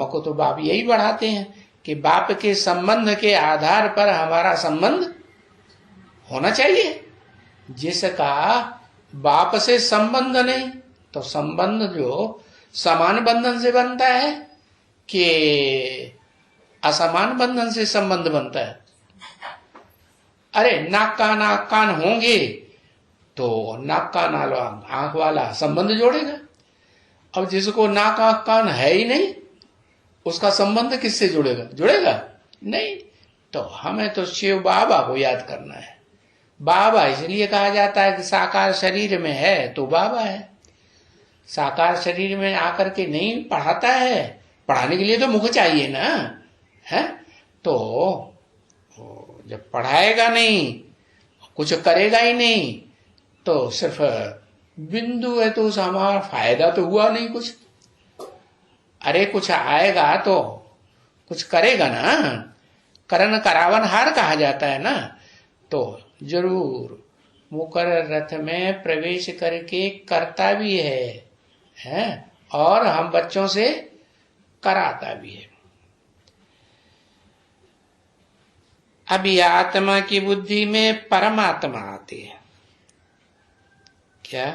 हमको तो बाप यही बढ़ाते हैं कि बाप के संबंध के आधार पर हमारा संबंध होना चाहिए। जिसका बाप से संबंध नहीं, तो संबंध जो समान बंधन से बनता है कि असमान बंधन से संबंध बनता है। अरे नाक कान होंगे तो नाक कान आंख वाला संबंध जोड़ेगा। अब जिसको नाक आंख कान है ही नहीं, उसका संबंध किससे जुड़ेगा नहीं। तो हमें तो शिव बाबा को याद करना है। बाबा इसलिए कहा जाता है कि साकार शरीर में है तो बाबा है। साकार शरीर में आकर के नहीं पढ़ाता है, पढ़ाने के लिए तो मुख चाहिए ना, है? तो जब पढ़ाएगा नहीं, कुछ करेगा ही नहीं, तो सिर्फ बिंदु है तो हमारा फायदा तो हुआ नहीं कुछ। अरे कुछ आएगा तो कुछ करेगा ना, करन करावन हार कहा जाता है ना। तो जरूर मुकर रथ में प्रवेश करके करता भी है और हम बच्चों से कराता भी है। अभी आत्मा की बुद्धि में परमात्मा आती है। क्या?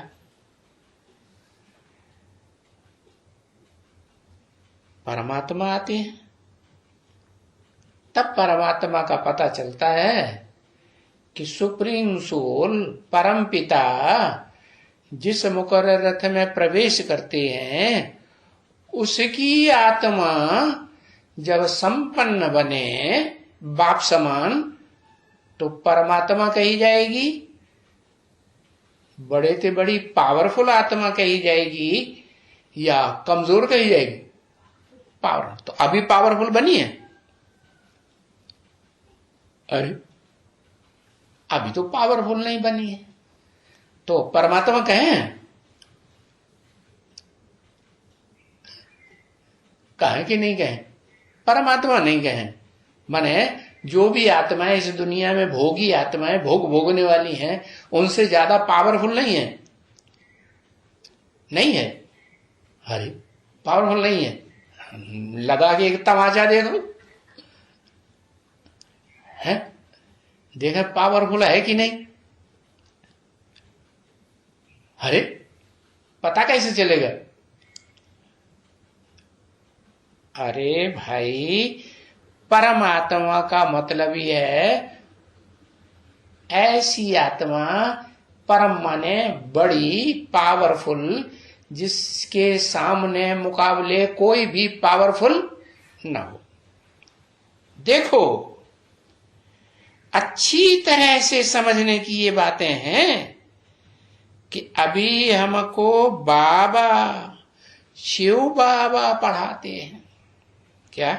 परमात्मा आती है, तब परमात्मा का पता चलता है कि सुप्रीम सोल परम पिता जिस मुकर्रर रथ में प्रवेश करते हैं, उसकी आत्मा जब संपन्न बने बाप समान, तो परमात्मा कही जाएगी, बड़े से बड़ी पावरफुल आत्मा कही जाएगी या कमजोर कही जाएगी? पावर। तो अभी पावरफुल बनी है? अरे अभी तो पावरफुल नहीं बनी है। तो परमात्मा कहें कि नहीं कहें? परमात्मा नहीं कहें। माने जो भी आत्माएं इस दुनिया में भोगी आत्माएं भोगने वाली हैं, उनसे ज्यादा पावरफुल नहीं है। नहीं है? अरे पावरफुल नहीं है। लगा के एक तमाचा देखो, है? देखा पावरफुल है कि नहीं? अरे पता कैसे चलेगा? अरे भाई, परमात्मा का मतलब ही है ऐसी आत्मा, परम माने बड़ी पावरफुल, जिसके सामने मुकाबले कोई भी पावरफुल ना हो। देखो, अच्छी तरह से समझने की ये बातें हैं कि अभी हमको बाबा शिव बाबा पढ़ाते हैं। क्या?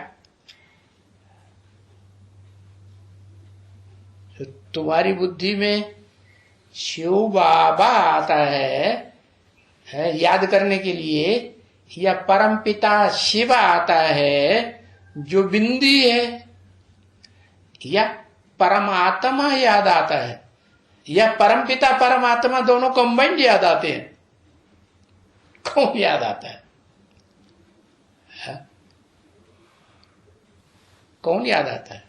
तो तुम्हारी बुद्धि में शिव बाबा आता है याद करने के लिए, या परम पिता शिव आता है जो बिंदी है, या परमात्मा याद आता है, या परम पिता परमात्मा दोनों कंबाइंड याद आते हैं? कौन याद आता है? कौन याद आता है?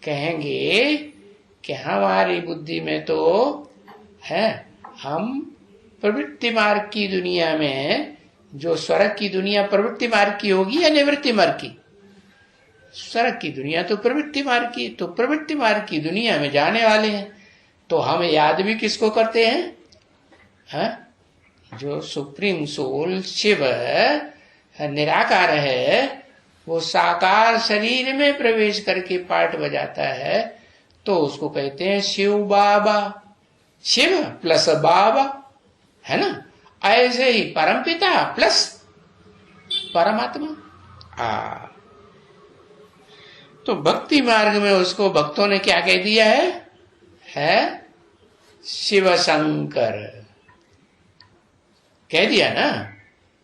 कहेंगे कि हमारी बुद्धि में तो है, हम प्रवृत्ति मार्ग की दुनिया में, जो स्वर्ग की दुनिया प्रवृत्ति मार्ग की होगी या निवृत्ति मार्ग की? स्वर्ग की दुनिया तो प्रवृत्ति मार्ग की, तो प्रवृत्ति मार्ग की दुनिया में जाने वाले हैं। तो हम याद भी किसको करते हैं? जो सुप्रीम सोल शिव निराकार है, वो साकार शरीर में प्रवेश करके पाठ बजाता है, तो उसको कहते हैं शिव बाबा। शिव प्लस बाबा, है ना? ऐसे ही परमपिता प्लस परमात्मा। तो भक्ति मार्ग में उसको भक्तों ने क्या कह दिया है? शिव शंकर कह दिया ना,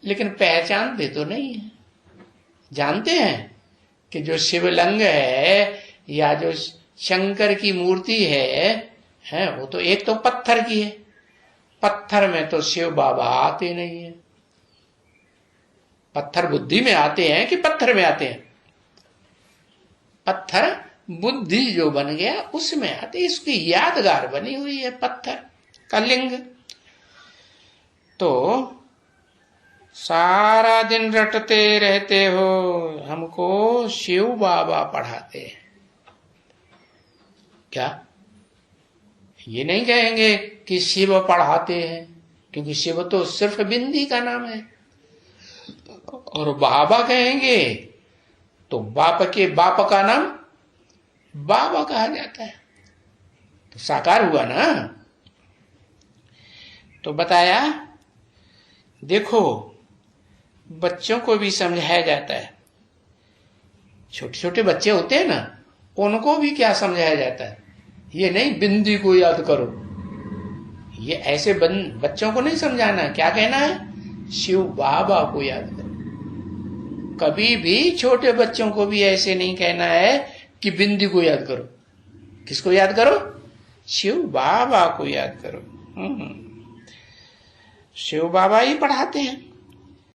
लेकिन पहचानते तो नहीं है। जानते हैं कि जो शिवलिंग है या जो शंकर की मूर्ति है वो तो एक तो पत्थर की है पत्थर में तो शिव बाबा आते नहीं है। पत्थर बुद्धि में आते हैं कि पत्थर में आते हैं? पत्थर बुद्धि जो बन गया उसमें आते, इसकी यादगार बनी हुई है पत्थर का लिंग। तो सारा दिन रटते रहते हो, हमको शिव बाबा पढ़ाते हैं क्या? ये नहीं कहेंगे कि शिव पढ़ाते हैं, क्योंकि शिव तो सिर्फ बिंदी का नाम है। और बाबा कहेंगे तो बाप के बाप का नाम बाबा कहा जाता है, तो साकार हुआ ना। तो बताया, देखो बच्चों को भी समझाया जाता है। छोटे छोटे बच्चे होते हैं ना, उनको भी क्या समझाया जाता है? ये नहीं बिंदी को याद करो, ये ऐसे बच्चों को नहीं समझाना। क्या कहना है? शिव बाबा को याद करो। कभी भी छोटे बच्चों को भी ऐसे नहीं कहना है कि बिंदी को याद करो। किसको याद करो? शिव बाबा को याद करो। शिव बाबा ही पढ़ाते हैं।